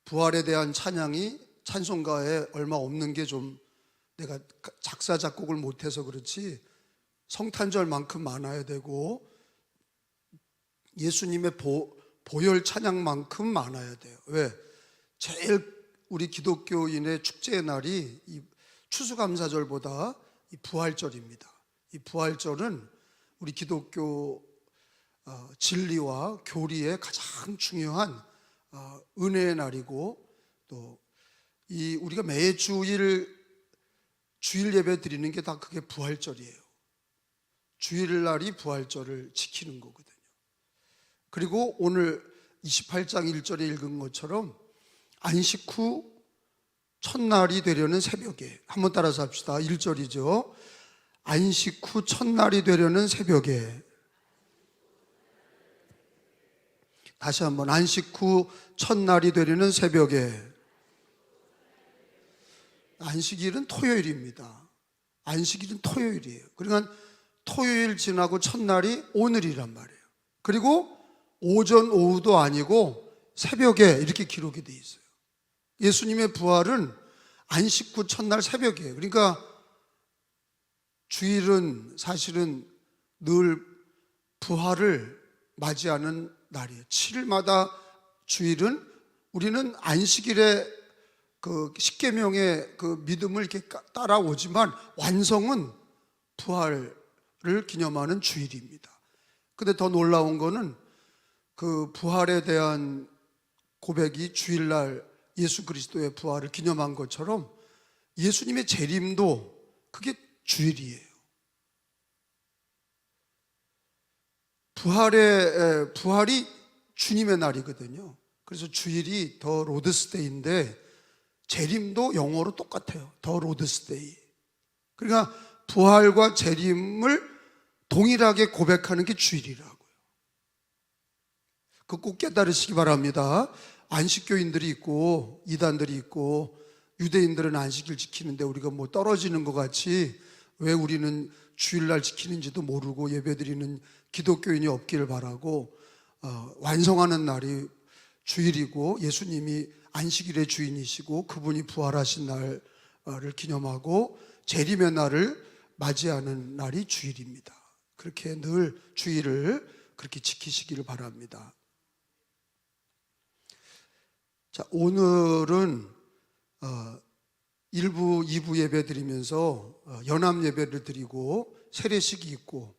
부활에 대한 찬양이 찬송가에 얼마 없는 게 좀 내가 작사 작곡을 못해서 그렇지 성탄절만큼 많아야 되고 예수님의 보혈 찬양만큼 많아야 돼요. 왜? 제일 우리 기독교인의 축제의 날이 이 추수감사절보다 이 부활절입니다. 이 부활절은 우리 기독교 진리와 교리의 가장 중요한 은혜의 날이고, 또 이 우리가 매주일 주일 예배 드리는 게 다 그게 부활절이에요. 주일날이 부활절을 지키는 거거든요. 그리고 오늘 28장 1절에 읽은 것처럼 안식 후 첫날이 되려는 새벽에, 한번 따라서 합시다. 1절이죠. 안식 후 첫날이 되려는 새벽에. 다시 한번, 안식 후 첫날이 되려는 새벽에. 안식일은 토요일입니다. 안식일은 토요일이에요. 그러니까 토요일 지나고 첫날이 오늘이란 말이에요. 그리고 오전 오후도 아니고 새벽에 이렇게 기록이 돼 있어요. 예수님의 부활은 안식 후 첫날 새벽이에요. 그러니까 주일은 사실은 늘 부활을 맞이하는 날이에요. 7일마다 주일은 우리는 안식일에 그 십계명의 그 믿음을 이렇게 따라오지만 완성은 부활을 기념하는 주일입니다. 근데 더 놀라운 거는 그 부활에 대한 고백이 주일날 예수 그리스도의 부활을 기념한 것처럼 예수님의 재림도 그게 주일이에요. 부활이 주님의 날이거든요. 그래서 주일이 더 로드스데이인데 재림도 영어로 똑같아요. 더 로드스데이. 그러니까 부활과 재림을 동일하게 고백하는 게 주일이라고요. 그거 꼭 깨달으시기 바랍니다. 안식교인들이 있고 이단들이 있고 유대인들은 안식일 지키는데 우리가 뭐 떨어지는 것 같이 왜 우리는 주일날 지키는지도 모르고 예배드리는 기독교인이 없기를 바라고, 완성하는 날이 주일이고 예수님이 안식일의 주인이시고 그분이 부활하신 날을 기념하고 재림의 날을 맞이하는 날이 주일입니다. 그렇게 늘 주일을 그렇게 지키시기를 바랍니다. 자, 오늘은 1부, 2부 예배 드리면서 연합 예배를 드리고 세례식이 있고,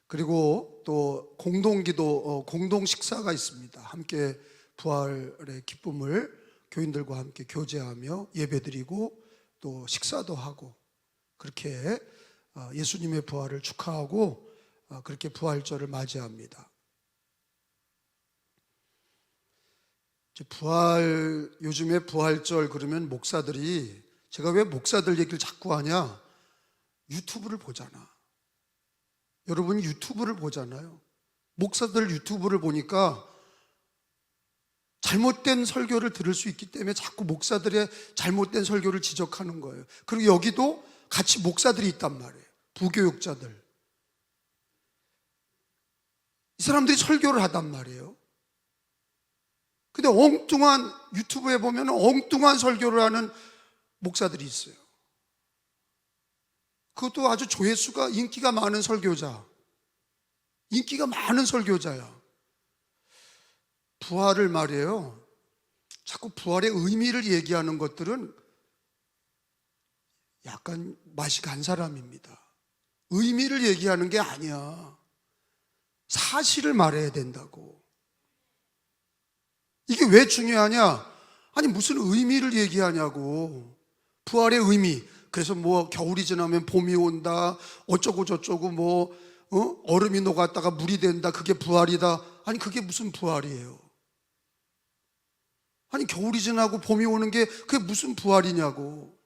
그리고 또 공동기도, 공동 식사가 있습니다. 함께 부활의 기쁨을 교인들과 함께 교제하며 예배드리고 또 식사도 하고, 그렇게 예수님의 부활을 축하하고 그렇게 부활절을 맞이합니다. 요즘에 부활절 그러면 목사들이, 제가 왜 목사들 얘기를 자꾸 하냐, 유튜브를 보잖아. 여러분 유튜브를 보잖아요. 목사들 유튜브를 보니까 잘못된 설교를 들을 수 있기 때문에 자꾸 목사들의 잘못된 설교를 지적하는 거예요. 그리고 여기도 같이 목사들이 있단 말이에요. 부교육자들. 이 사람들이 설교를 하단 말이에요. 근데 엉뚱한, 유튜브에 보면 엉뚱한 설교를 하는 목사들이 있어요. 그것도 아주 조회수가, 인기가 많은 설교자. 인기가 많은 설교자야. 부활을 말이에요. 자꾸 부활의 의미를 얘기하는 것들은 약간 맛이 간 사람입니다. 의미를 얘기하는 게 아니야. 사실을 말해야 된다고. 이게 왜 중요하냐? 아니 무슨 의미를 얘기하냐고. 부활의 의미. 그래서 뭐 겨울이 지나면 봄이 온다, 어쩌고 저쩌고, 뭐 얼음이 녹았다가 물이 된다, 그게 부활이다. 아니 그게 무슨 부활이에요? 아니 겨울이 지나고 봄이 오는 게 그게 무슨 부활이냐고.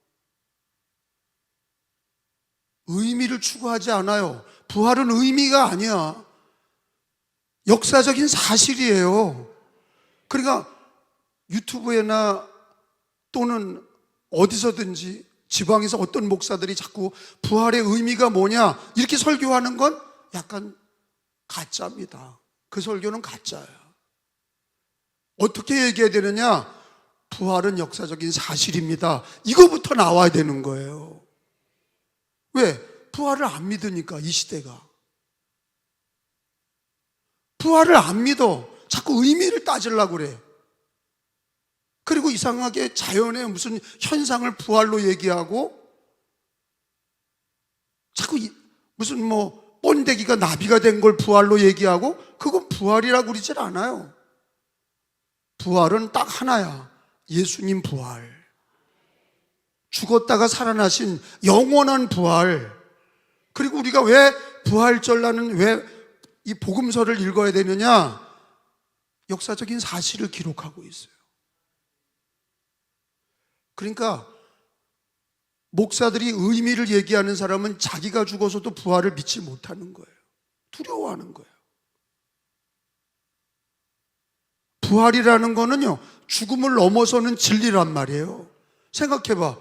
의미를 추구하지 않아요. 부활은 의미가 아니야. 역사적인 사실이에요. 그러니까 유튜브에나 또는 어디서든지 지방에서 어떤 목사들이 자꾸 부활의 의미가 뭐냐 이렇게 설교하는 건 약간 가짜입니다. 그 설교는 가짜야. 어떻게 얘기해야 되느냐? 부활은 역사적인 사실입니다. 이거부터 나와야 되는 거예요. 왜? 부활을 안 믿으니까, 이 시대가. 부활을 안 믿어. 자꾸 의미를 따지려고 그래. 그리고 이상하게 자연의 무슨 현상을 부활로 얘기하고, 자꾸 무슨 뭐 번데기가 나비가 된 걸 부활로 얘기하고, 그건 부활이라고 그러질 않아요. 부활은 딱 하나야. 예수님 부활. 죽었다가 살아나신 영원한 부활. 그리고 우리가 왜 부활절날은 왜 이 복음서를 읽어야 되느냐? 역사적인 사실을 기록하고 있어요. 그러니까 목사들이 의미를 얘기하는 사람은 자기가 죽어서도 부활을 믿지 못하는 거예요. 두려워하는 거예요. 부활이라는 거는요, 죽음을 넘어서는 진리란 말이에요. 생각해봐.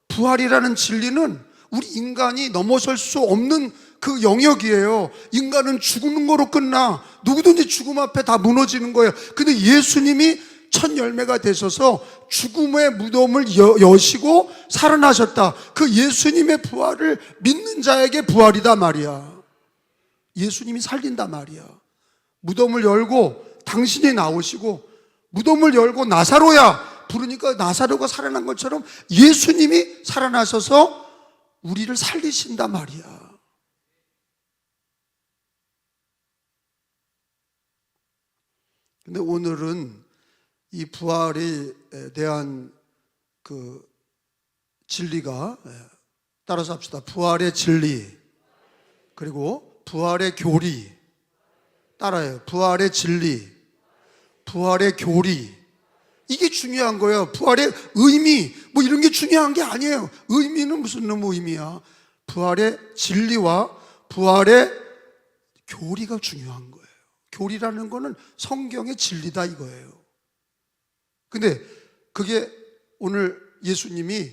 부활이라는 진리는 우리 인간이 넘어설 수 없는 그 영역이에요. 인간은 죽는 거로 끝나. 누구든지 죽음 앞에 다 무너지는 거예요. 근데 예수님이 첫 열매가 되셔서 죽음의 무덤을 여시고 살아나셨다. 그 예수님의 부활을 믿는 자에게 부활이다 말이야. 예수님이 살린다 말이야. 무덤을 열고 당신이 나오시고, 무덤을 열고 나사로야 부르니까 나사로가 살아난 것처럼 예수님이 살아나셔서 우리를 살리신다 말이야. 근데 오늘은 이 부활에 대한 그 진리가, 따라서 합시다. 부활의 진리, 그리고 부활의 교리. 따라요. 부활의 진리, 부활의 교리. 이게 중요한 거예요. 부활의 의미, 뭐 이런 게 중요한 게 아니에요. 의미는 무슨 놈의 의미야? 부활의 진리와 부활의 교리가 중요한 거예요. 교리라는 거는 성경의 진리다 이거예요. 근데 그게 오늘 예수님이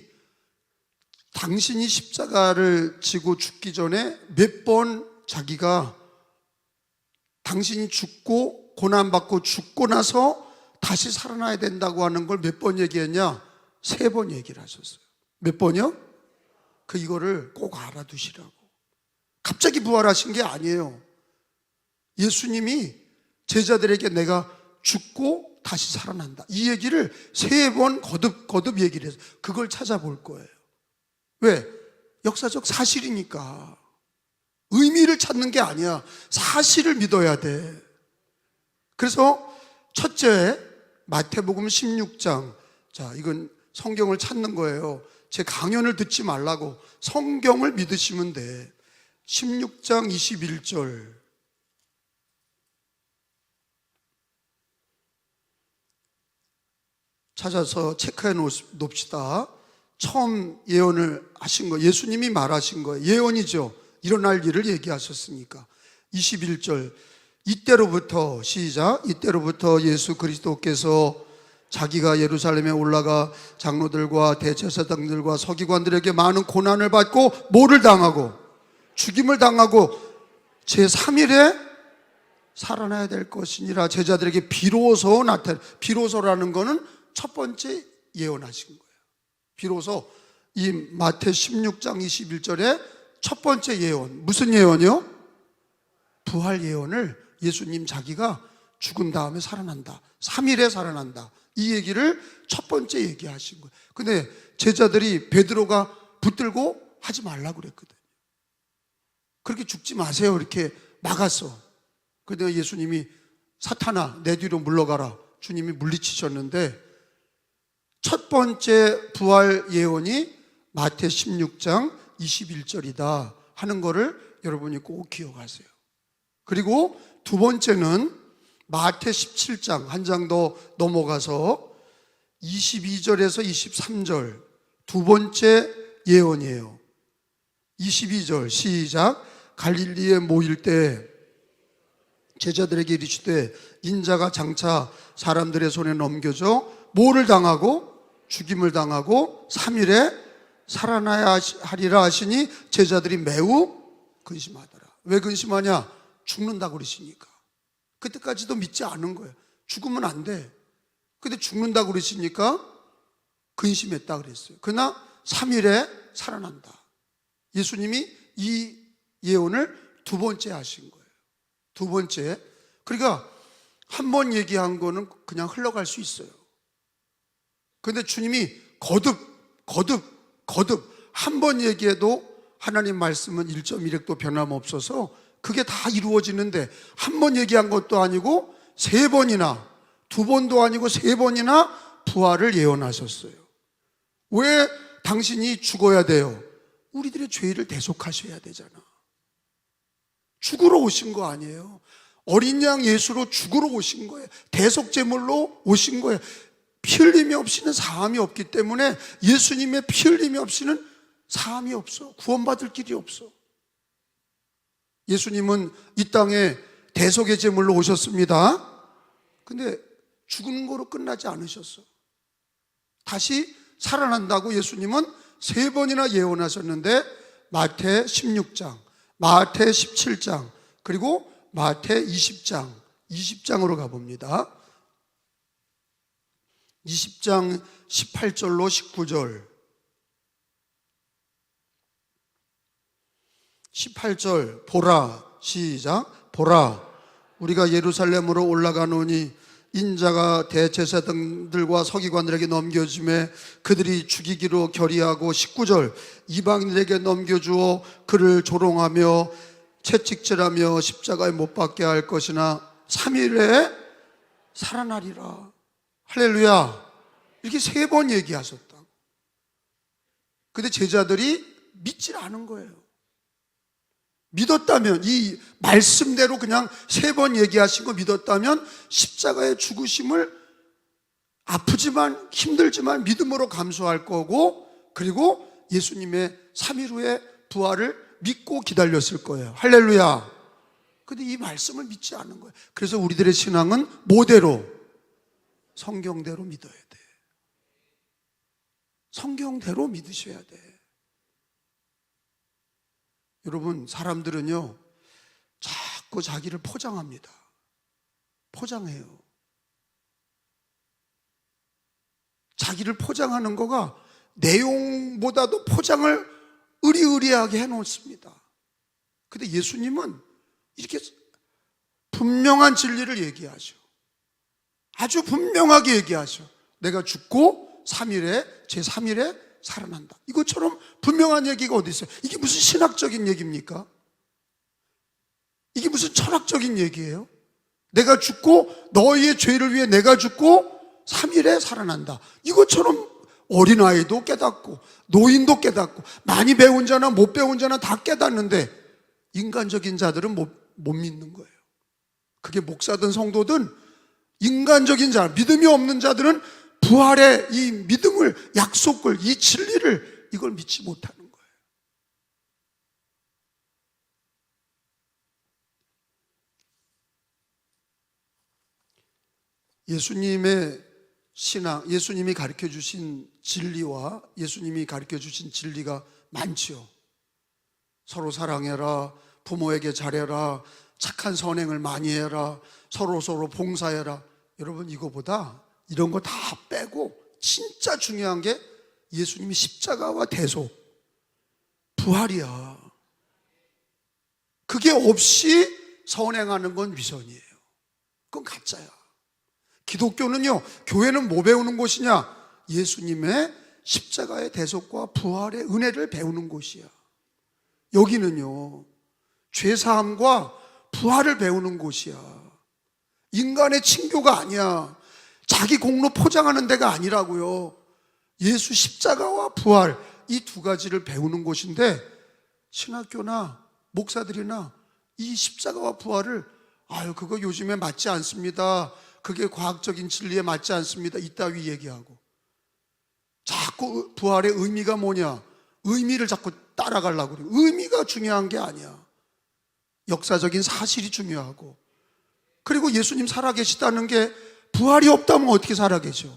당신이 십자가를 지고 죽기 전에 몇 번 자기가 당신이 죽고 고난받고 죽고 나서 다시 살아나야 된다고 하는 걸 몇 번 얘기했냐? 3번 얘기를 하셨어요. 몇 번이요? 이거를 꼭 알아두시라고. 갑자기 부활하신 게 아니에요. 예수님이 제자들에게 내가 죽고 다시 살아난다, 이 얘기를 3번 거듭 얘기를 해서 그걸 찾아볼 거예요. 왜? 역사적 사실이니까. 의미를 찾는 게 아니야. 사실을 믿어야 돼. 그래서 첫째, 마태복음 16장. 자, 이건 성경을 찾는 거예요. 제 강연을 듣지 말라고. 성경을 믿으시면 돼. 16장 21절. 찾아서 체크해 놓읍시다. 처음 예언을 하신 거, 예수님이 말하신 거예요. 예언이죠. 일어날 일을 얘기하셨으니까. 21절. 이때로부터, 시작. 이때로부터 예수 그리스도께서 자기가 예루살렘에 올라가 장로들과 대제사장들과 서기관들에게 많은 고난을 받고 뭐를 당하고? 죽임을 당하고 제3일에 살아나야 될 것이니라 제자들에게 비로소 나타나. 비로소라는 거는 첫 번째 예언하신 거예요. 비로소 이 마태 16장 21절에 첫 번째 예언. 무슨 예언이요? 부활 예언을 예수님 자기가 죽은 다음에 살아난다. 3일에 살아난다. 이 얘기를 첫 번째 얘기하신 거예요. 근데 제자들이 베드로가 붙들고 하지 말라고 그랬거든요. 그렇게 죽지 마세요. 이렇게 막았어. 그런데 예수님이 사탄아 내 뒤로 물러가라. 주님이 물리치셨는데 첫 번째 부활 예언이 마태 16장 21절이다 하는 거를 여러분이 꼭 기억하세요. 그리고 두 번째는 마태 17장 한 장 더 넘어가서 22절에서 23절 두 번째 예언이에요. 22절 시작. 갈릴리에 모일 때 제자들에게 이르시되 인자가 장차 사람들의 손에 넘겨져 뭐를 당하고? 죽임을 당하고 3일에 살아나야 하리라 하시니 제자들이 매우 근심하더라. 왜 근심하냐? 죽는다고 그러시니까. 그때까지도 믿지 않은 거예요. 죽으면 안 돼. 근데 죽는다고 그러시니까 근심했다 그랬어요. 그러나 3일에 살아난다. 예수님이 이 예언을 두 번째 하신 거예요. 두 번째. 그러니까 한 번 얘기한 거는 그냥 흘러갈 수 있어요. 그런데 주님이 거듭 한 번 얘기해도 하나님 말씀은 1.1획도 변함없어서 그게 다 이루어지는데 한 번 얘기한 것도 아니고 세 번이나, 두 번도 아니고 세 번이나 부활을 예언하셨어요. 왜 당신이 죽어야 돼요? 우리들의 죄를 대속하셔야 되잖아. 죽으러 오신 거 아니에요. 어린 양 예수로 죽으러 오신 거예요. 대속제물로 오신 거예요. 피 흘림이 없이는 사함이 없기 때문에 예수님의 피 흘림이 없이는 사함이 없어. 구원받을 길이 없어. 예수님은 이 땅에 대속의 제물로 오셨습니다. 근데 죽는 거로 끝나지 않으셨어. 다시 살아난다고 예수님은 세 번이나 예언하셨는데 마태 16장, 마태 17장, 그리고 마태 20장으로 가봅니다. 20장 18절로 19절. 18절 보라, 시작. 보라, 우리가 예루살렘으로 올라가노니 인자가 대제사장들과 서기관들에게 넘겨주매 그들이 죽이기로 결의하고, 19절 이방인에게 넘겨주어 그를 조롱하며 채찍질하며 십자가에 못 박게 할 것이나 3일에 살아나리라. 할렐루야. 이렇게 세 번 얘기하셨다. 근데 제자들이 믿질 않은 거예요. 믿었다면, 이 말씀대로 그냥 세 번 얘기하신 거 믿었다면 십자가의 죽으심을 아프지만 힘들지만 믿음으로 감수할 거고, 그리고 예수님의 3일 후에 부활을 믿고 기다렸을 거예요. 할렐루야. 근데 이 말씀을 믿지 않은 거예요. 그래서 우리들의 신앙은 뭐대로? 성경대로 믿어야 돼. 성경대로 믿으셔야 돼. 여러분, 사람들은요 자꾸 자기를 포장합니다. 포장해요. 자기를 포장하는 거가 내용보다도 포장을 의리의리하게 해놓습니다. 근데 예수님은 이렇게 분명한 진리를 얘기하셔. 아주 분명하게 얘기하셔. 내가 죽고 제3일에 살아난다. 이것처럼 분명한 얘기가 어디 있어요? 이게 무슨 신학적인 얘기입니까? 이게 무슨 철학적인 얘기예요? 내가 죽고, 너희의 죄를 위해 내가 죽고 3일에 살아난다. 이것처럼 어린아이도 깨닫고 노인도 깨닫고 많이 배운 자나 못 배운 자나 다 깨닫는데 인간적인 자들은 못 믿는 거예요. 그게 목사든 성도든 인간적인 자, 믿음이 없는 자들은 부활의 이 믿음을, 약속을, 이 진리를, 이걸 믿지 못하는 거예요. 예수님의 신앙, 예수님이 가르쳐 주신 진리와 예수님이 가르쳐 주신 진리가 많지요. 서로 사랑해라, 부모에게 잘해라, 착한 선행을 많이 해라, 서로 봉사해라. 여러분, 이거보다 이런 거 다 빼고 진짜 중요한 게 예수님이 십자가와 대속, 부활이야. 그게 없이 선행하는 건 위선이에요. 그건 가짜야. 기독교는요, 교회는 뭐 배우는 곳이냐? 예수님의 십자가의 대속과 부활의 은혜를 배우는 곳이야. 여기는요, 죄사함과 부활을 배우는 곳이야. 인간의 친교가 아니야. 자기 공로 포장하는 데가 아니라고요. 예수 십자가와 부활, 이 두 가지를 배우는 곳인데, 신학교나 목사들이나 이 십자가와 부활을 그거 요즘에 맞지 않습니다, 그게 과학적인 진리에 맞지 않습니다, 이따위 얘기하고, 자꾸 부활의 의미가 뭐냐, 의미를 자꾸 따라가려고 그래요. 의미가 중요한 게 아니야. 역사적인 사실이 중요하고, 그리고 예수님 살아계시다는 게, 부활이 없다면 어떻게 살아계셔?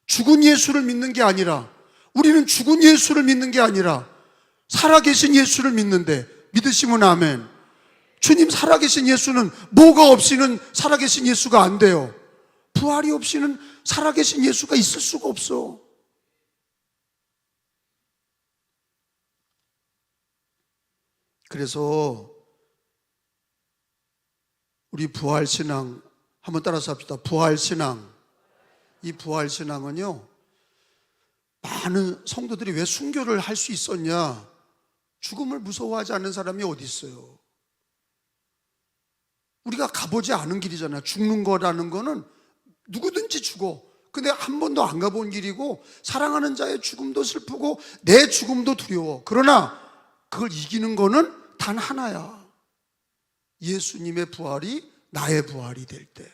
죽은 예수를 믿는 게 아니라, 우리는 죽은 예수를 믿는 게 아니라 살아계신 예수를 믿는데, 믿으시면 아멘. 주님 살아계신 예수는 뭐가 없이는 살아계신 예수가 안 돼요. 부활이 없이는 살아계신 예수가 있을 수가 없어. 그래서 우리 부활신앙 한번 따라서 합시다. 부활신앙. 이 부활신앙은요, 많은 성도들이 왜 순교를 할 수 있었냐? 죽음을 무서워하지 않는 사람이 어디 있어요? 우리가 가보지 않은 길이잖아요. 죽는 거라는 거는 누구든지 죽어. 근데 한 번도 안 가본 길이고, 사랑하는 자의 죽음도 슬프고 내 죽음도 두려워. 그러나 그걸 이기는 거는 단 하나야. 예수님의 부활이 나의 부활이 될 때,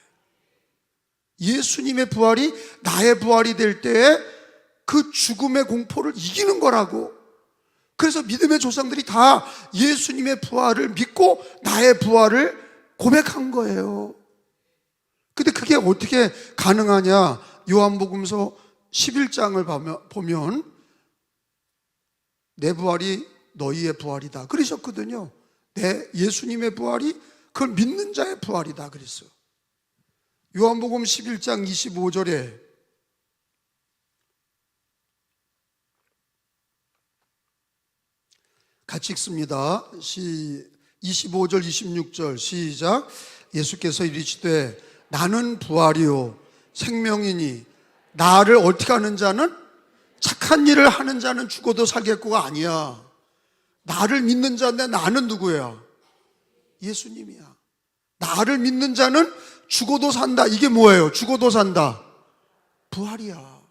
예수님의 부활이 나의 부활이 될 때에 그 죽음의 공포를 이기는 거라고. 그래서 믿음의 조상들이 다 예수님의 부활을 믿고 나의 부활을 고백한 거예요. 근데 그게 어떻게 가능하냐? 요한복음서 11장을 보면 내 부활이 너희의 부활이다 그러셨거든요. 내 예수님의 부활이 그걸 믿는 자의 부활이다 그랬어요. 요한복음 11장 25절에 같이 읽습니다. 25절 26절 시작. 예수께서 이르시되 나는 부활이요 생명이니 나를 어떻게 하는 자는, 착한 일을 하는 자는 죽어도 살겠고가 아니야. 나를 믿는 자인데 나는 누구야? 예수님이야. 나를 믿는 자는 죽어도 산다. 이게 뭐예요? 죽어도 산다. 부활이야.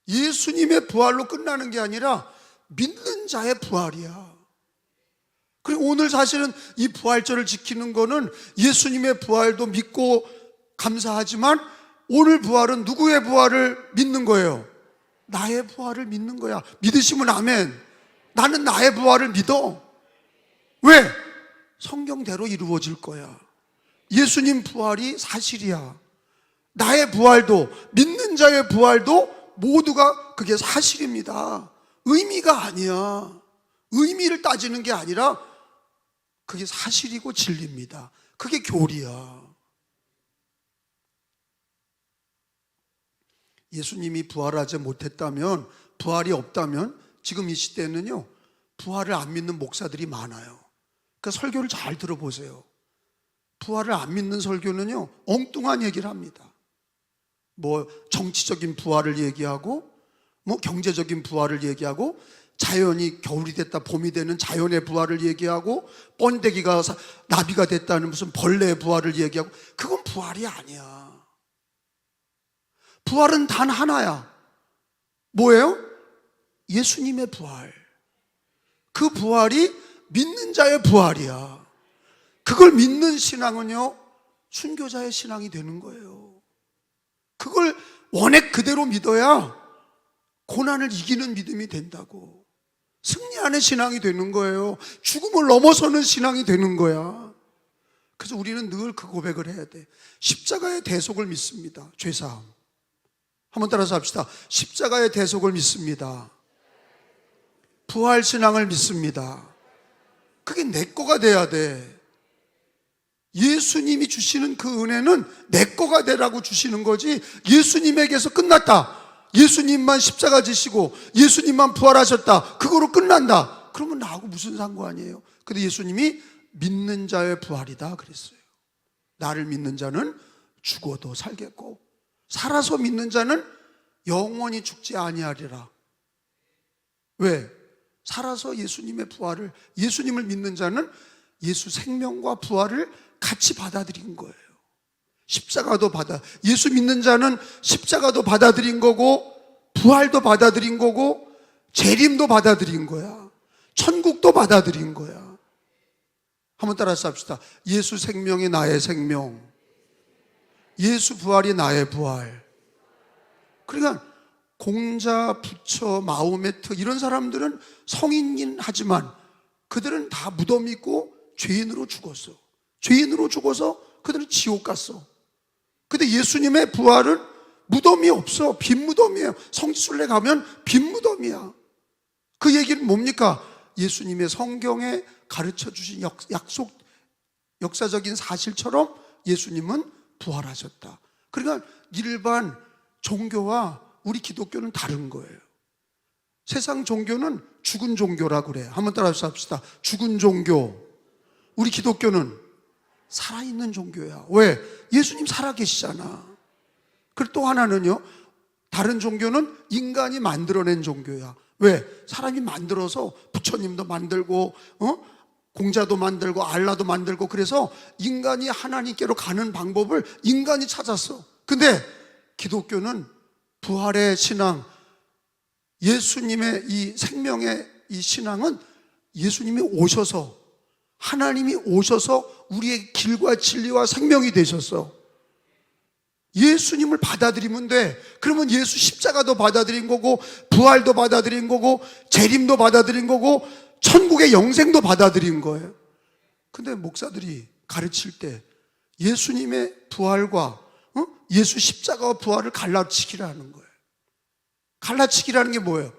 예수님의 부활로 끝나는 게 아니라 믿는 자의 부활이야. 그리고 오늘 사실은 이 부활절을 지키는 거는 예수님의 부활도 믿고 감사하지만, 오늘 부활은 누구의 부활을 믿는 거예요? 나의 부활을 믿는 거야. 믿으시면 아멘. 나는 나의 부활을 믿어. 왜? 성경대로 이루어질 거야. 예수님 부활이 사실이야. 나의 부활도, 믿는 자의 부활도 모두가 그게 사실입니다. 의미가 아니야. 의미를 따지는 게 아니라 그게 사실이고 진리입니다. 그게 교리야. 예수님이 부활하지 못했다면, 부활이 없다면 지금 이 시대에는요, 부활을 안 믿는 목사들이 많아요. 그러니까 설교를 잘 들어보세요. 부활을 안 믿는 설교는요, 엉뚱한 얘기를 합니다. 뭐 정치적인 부활을 얘기하고, 뭐 경제적인 부활을 얘기하고, 자연이 겨울이 됐다 봄이 되는 자연의 부활을 얘기하고, 번데기가 나비가 됐다는 무슨 벌레의 부활을 얘기하고, 그건 부활이 아니야. 부활은 단 하나야. 뭐예요? 예수님의 부활. 그 부활이 믿는 자의 부활이야. 그걸 믿는 신앙은요, 순교자의 신앙이 되는 거예요. 그걸 원액 그대로 믿어야 고난을 이기는 믿음이 된다고. 승리하는 신앙이 되는 거예요. 죽음을 넘어서는 신앙이 되는 거야. 그래서 우리는 늘 그 고백을 해야 돼. 십자가의 대속을 믿습니다. 죄사함. 한번 따라서 합시다. 십자가의 대속을 믿습니다. 부활신앙을 믿습니다. 그게 내 거가 돼야 돼. 예수님이 주시는 그 은혜는 내 거가 되라고 주시는 거지, 예수님에게서 끝났다, 예수님만 십자가 지시고 예수님만 부활하셨다, 그거로 끝난다, 그러면 나하고 무슨 상관이에요? 근데 예수님이 믿는 자의 부활이다 그랬어요. 나를 믿는 자는 죽어도 살겠고 살아서 믿는 자는 영원히 죽지 아니하리라. 왜? 살아서 예수님의 부활을, 예수님을 믿는 자는 예수 생명과 부활을 같이 받아들인 거예요. 십자가도 예수 믿는 자는 십자가도 받아들인 거고, 부활도 받아들인 거고, 재림도 받아들인 거야. 천국도 받아들인 거야. 한번 따라서 합시다. 예수 생명이 나의 생명, 예수 부활이 나의 부활. 그러니까 공자, 부처, 마호메트 이런 사람들은 성인이긴 하지만 그들은 다 무덤이 있고 죄인으로 죽었어. 죄인으로 죽어서 그들은 지옥 갔어. 근데 예수님의 부활은 무덤이 없어. 빈 무덤이에요. 성지순례 가면 빈 무덤이야. 그 얘기는 뭡니까? 예수님의 성경에 가르쳐 주신 역사적인 사실처럼 예수님은 부활하셨다. 그러니까 일반 종교와 우리 기독교는 다른 거예요. 세상 종교는 죽은 종교라고 그래요. 한번 따라서 합시다. 죽은 종교. 우리 기독교는 살아있는 종교야. 왜? 예수님 살아계시잖아. 그리고 또 하나는요, 다른 종교는 인간이 만들어낸 종교야. 왜? 사람이 만들어서 부처님도 만들고 공자도 만들고 알라도 만들고, 그래서 인간이 하나님께로 가는 방법을 인간이 찾았어. 근데 기독교는 부활의 신앙, 예수님의 이 생명의 이 신앙은 예수님이 오셔서, 하나님이 오셔서 우리의 길과 진리와 생명이 되셨어. 예수님을 받아들이면 돼. 그러면 예수 십자가도 받아들인 거고, 부활도 받아들인 거고, 재림도 받아들인 거고, 천국의 영생도 받아들인 거예요. 근데 목사들이 가르칠 때 예수님의 부활과 예수 십자가와 부활을 갈라치기라는 거예요. 갈라치기라는 게 뭐예요?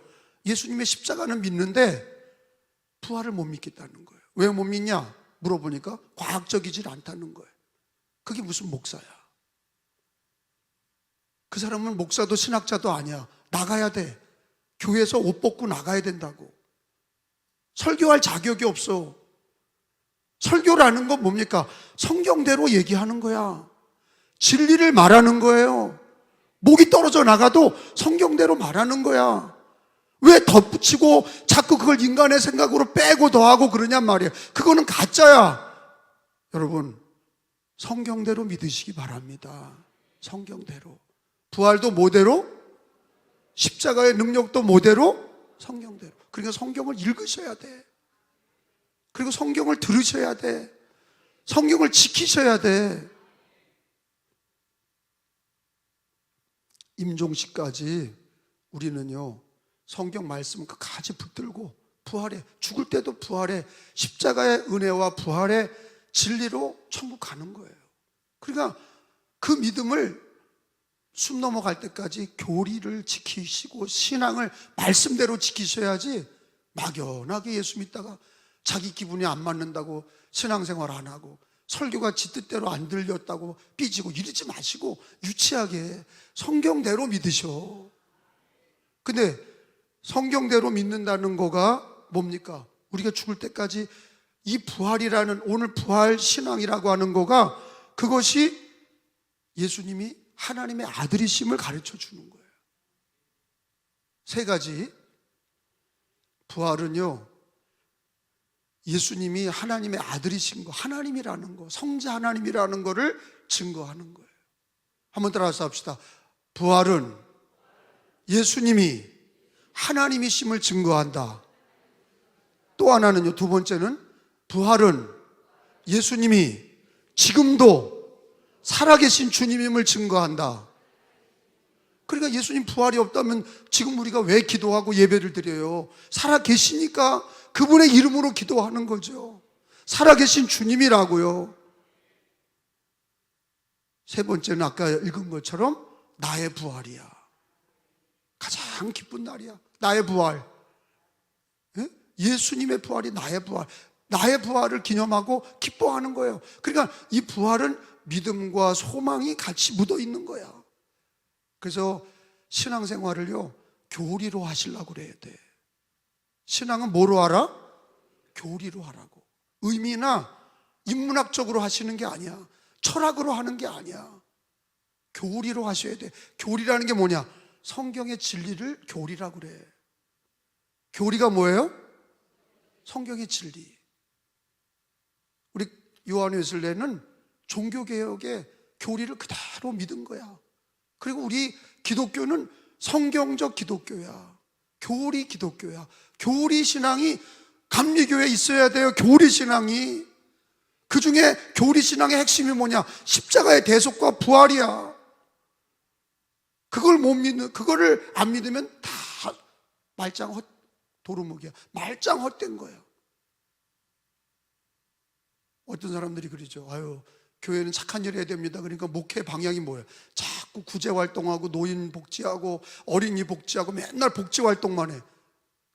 예수님의 십자가는 믿는데 부활을 못 믿겠다는 거예요. 왜 못 믿냐? 물어보니까 과학적이질 않다는 거예요. 그게 무슨 목사야? 그 사람은 목사도 신학자도 아니야. 나가야 돼. 교회에서 옷 벗고 나가야 된다고. 설교할 자격이 없어. 설교라는 건 뭡니까? 성경대로 얘기하는 거야. 진리를 말하는 거예요. 목이 떨어져 나가도 성경대로 말하는 거야. 왜 덧붙이고 자꾸 그걸 인간의 생각으로 빼고 더하고 그러냔 말이에요. 그거는 가짜야. 여러분, 성경대로 믿으시기 바랍니다. 성경대로. 부활도 뭐대로? 십자가의 능력도 뭐대로? 성경대로. 그러니까 성경을 읽으셔야 돼. 그리고 성경을 들으셔야 돼. 성경을 지키셔야 돼. 임종식까지 우리는요, 성경 말씀 끝까지 붙들고 부활해, 죽을 때도 부활해, 십자가의 은혜와 부활의 진리로 천국 가는 거예요. 그러니까 그 믿음을 숨 넘어갈 때까지 교리를 지키시고 신앙을 말씀대로 지키셔야지, 막연하게 예수 믿다가 자기 기분이 안 맞는다고 신앙생활 안 하고, 설교가 지 뜻대로 안 들렸다고 삐지고 이러지 마시고 유치하게 성경대로 믿으셔. 근데 성경대로 믿는다는 거가 뭡니까? 우리가 죽을 때까지 이 부활이라는, 오늘 부활 신앙이라고 하는 거가, 그것이 예수님이 하나님의 아들이심을 가르쳐 주는 거예요. 세 가지. 부활은요, 예수님이 하나님의 아들이신 거, 하나님이라는 거, 성자 하나님이라는 거를 증거하는 거예요. 한번 따라서 합시다. 부활은 예수님이 하나님이심을 증거한다. 또 하나는요, 두 번째는 부활은 예수님이 지금도 살아계신 주님임을 증거한다. 그러니까 예수님 부활이 없다면 지금 우리가 왜 기도하고 예배를 드려요? 살아계시니까 그분의 이름으로 기도하는 거죠. 살아계신 주님이라고요. 세 번째는 아까 읽은 것처럼 나의 부활이야. 가장 기쁜 날이야. 나의 부활. 예수님의 부활이 나의 부활. 나의 부활을 기념하고 기뻐하는 거예요. 그러니까 이 부활은 믿음과 소망이 같이 묻어 있는 거야. 그래서 신앙생활을요, 교리로 하시려고 그래야 돼. 신앙은 뭐로 하라? 교리로 하라고. 의미나 인문학적으로 하시는 게 아니야. 철학으로 하는 게 아니야. 교리로 하셔야 돼. 교리라는 게 뭐냐? 성경의 진리를 교리라고 그래. 교리가 뭐예요? 성경의 진리. 우리 요한 웨슬레는 종교개혁의 교리를 그대로 믿은 거야. 그리고 우리 기독교는 성경적 기독교야. 교리 기독교야. 교리 신앙이 감리교회에 있어야 돼요. 교리 신앙이. 그 중에 교리 신앙의 핵심이 뭐냐? 십자가의 대속과 부활이야. 그걸 못 믿는, 그거를 안 믿으면 다 말짱 도루묵이야. 말짱 헛된 거야. 어떤 사람들이 그러죠. 아유, 교회는 착한 일 해야 됩니다. 그러니까 목회 방향이 뭐예요? 자꾸 구제 활동하고 노인 복지하고 어린이 복지하고 맨날 복지 활동만 해.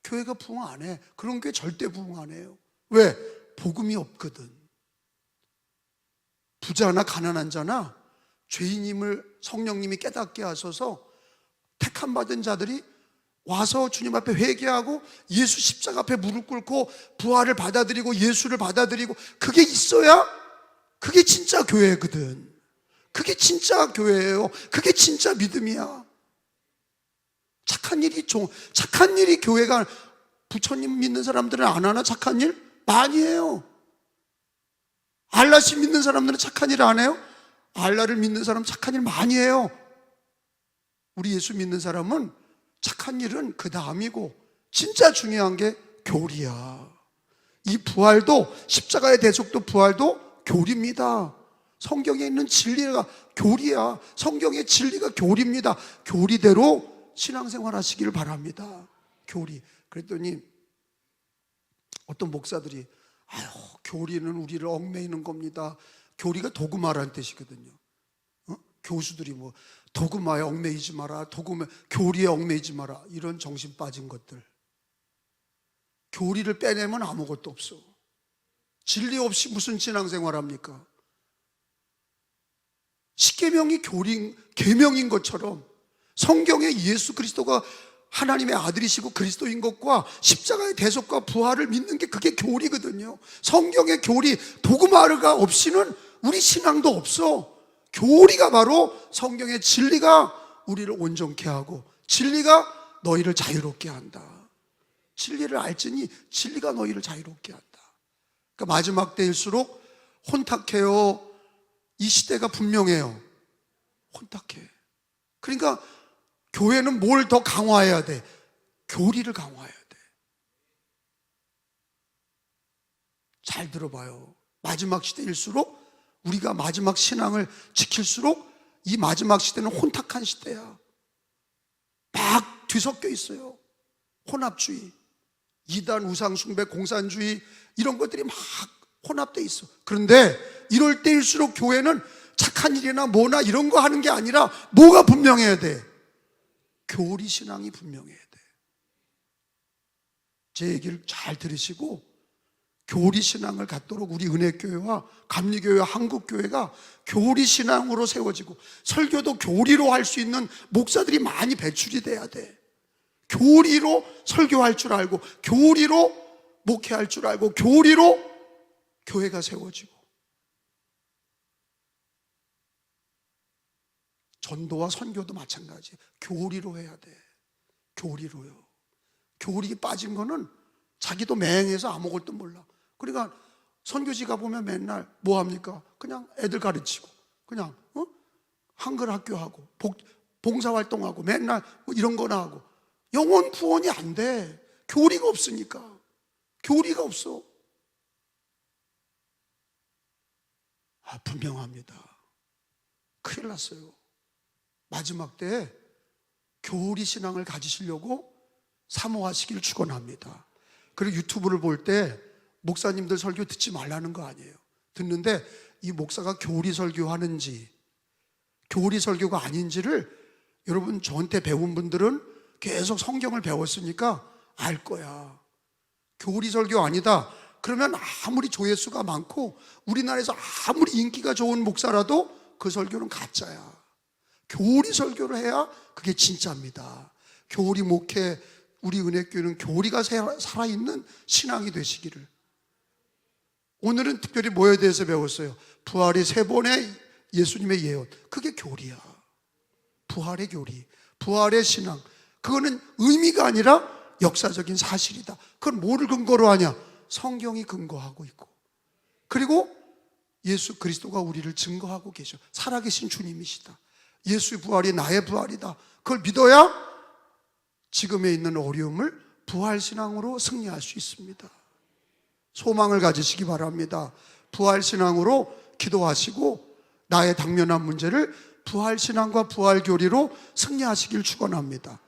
교회가 부흥 안 해. 그런 교회 절대 부흥 안 해요. 왜? 복음이 없거든. 부자나 가난한 자나 죄인임을 성령님이 깨닫게 하셔서 택함 받은 자들이 와서 주님 앞에 회개하고 예수 십자가 앞에 무릎 꿇고 부활을 받아들이고 예수를 받아들이고, 그게 있어야 그게 진짜 교회거든. 그게 진짜 교회예요. 그게 진짜 믿음이야. 착한 일이 교회가, 부처님 믿는 사람들은 안 하나? 착한 일? 많이 해요. 알라씨 믿는 사람들은 착한 일 안 해요? 알라를 믿는 사람은 착한 일 많이 해요. 우리 예수 믿는 사람은 착한 일은 그 다음이고, 진짜 중요한 게 교리야. 이 부활도, 십자가의 대속도 부활도 교리입니다. 성경에 있는 진리가 교리야. 성경의 진리가 교리입니다. 교리대로 신앙생활 하시기를 바랍니다. 교리. 그랬더니 어떤 목사들이, 아유, 교리는 우리를 얽매이는 겁니다. 교리가 도구마라는 뜻이거든요. 교수들이 뭐 도구마에 얽매이지 마라, 교리에 얽매이지 마라, 이런 정신 빠진 것들. 교리를 빼내면 아무것도 없어. 진리 없이 무슨 신앙생활 합니까? 십계명이 계명인 것처럼 성경에 예수 그리스도가 하나님의 아들이시고 그리스도인 것과 십자가의 대속과 부활을 믿는 게, 그게 교리거든요. 성경의 교리, 도구마가 없이는 우리 신앙도 없어. 교리가 바로 성경의 진리가 우리를 온전케 하고, 진리가 너희를 자유롭게 한다. 진리를 알지니 진리가 너희를 자유롭게 한다. 그러니까 마지막 때일수록 혼탁해요. 이 시대가 분명해요. 혼탁해. 그러니까 교회는 뭘 더 강화해야 돼? 교리를 강화해야 돼. 잘 들어봐요. 마지막 시대일수록, 우리가 마지막 신앙을 지킬수록 이 마지막 시대는 혼탁한 시대야. 막 뒤섞여 있어요. 혼합주의, 이단, 우상숭배, 공산주의, 이런 것들이 막 혼합돼 있어. 그런데 이럴 때일수록 교회는 착한 일이나 뭐나 이런 거 하는 게 아니라 뭐가 분명해야 돼? 교리 신앙이 분명해야 돼. 제 얘기를 잘 들으시고 교리 신앙을 갖도록 우리 은혜교회와 감리교회와 한국교회가 교리 신앙으로 세워지고, 설교도 교리로 할 수 있는 목사들이 많이 배출이 돼야 돼. 교리로 설교할 줄 알고, 교리로 목회할 줄 알고, 교리로 교회가 세워지고. 전도와 선교도 마찬가지. 교리로 해야 돼. 교리로요. 교리 빠진 거는 자기도 맹해서 아무것도 몰라. 그러니까 선교지 가보면 맨날 뭐 합니까? 그냥 애들 가르치고, 그냥 한글 학교 하고, 봉사활동하고, 맨날 뭐 이런 거나 하고. 영혼 구원이 안 돼. 교리가 없으니까. 교리가 없어. 분명합니다. 큰일 났어요. 마지막 때에 교리 신앙을 가지시려고 사모하시길 축원합니다. 그리고 유튜브를 볼 때 목사님들 설교 듣지 말라는 거 아니에요. 듣는데 이 목사가 교리 설교하는지 교리 설교가 아닌지를 여러분, 저한테 배운 분들은 계속 성경을 배웠으니까 알 거야. 교리 설교 아니다 그러면 아무리 조회수가 많고 우리나라에서 아무리 인기가 좋은 목사라도 그 설교는 가짜야. 교리 설교를 해야 그게 진짜입니다. 교리 목회, 우리 은혜교회는 교리가 살아있는 신앙이 되시기를. 오늘은 특별히 뭐에 대해서 배웠어요? 부활의 3번의 예수님의 예언. 그게 교리야. 부활의 교리, 부활의 신앙. 그거는 의미가 아니라 역사적인 사실이다. 그건 뭐를 근거로 하냐? 성경이 근거하고 있고, 그리고 예수 그리스도가 우리를 증거하고 계셔. 살아계신 주님이시다. 예수의 부활이 나의 부활이다. 그걸 믿어야 지금에 있는 어려움을 부활신앙으로 승리할 수 있습니다. 소망을 가지시기 바랍니다. 부활신앙으로 기도하시고 나의 당면한 문제를 부활신앙과 부활교리로 승리하시길 축원합니다.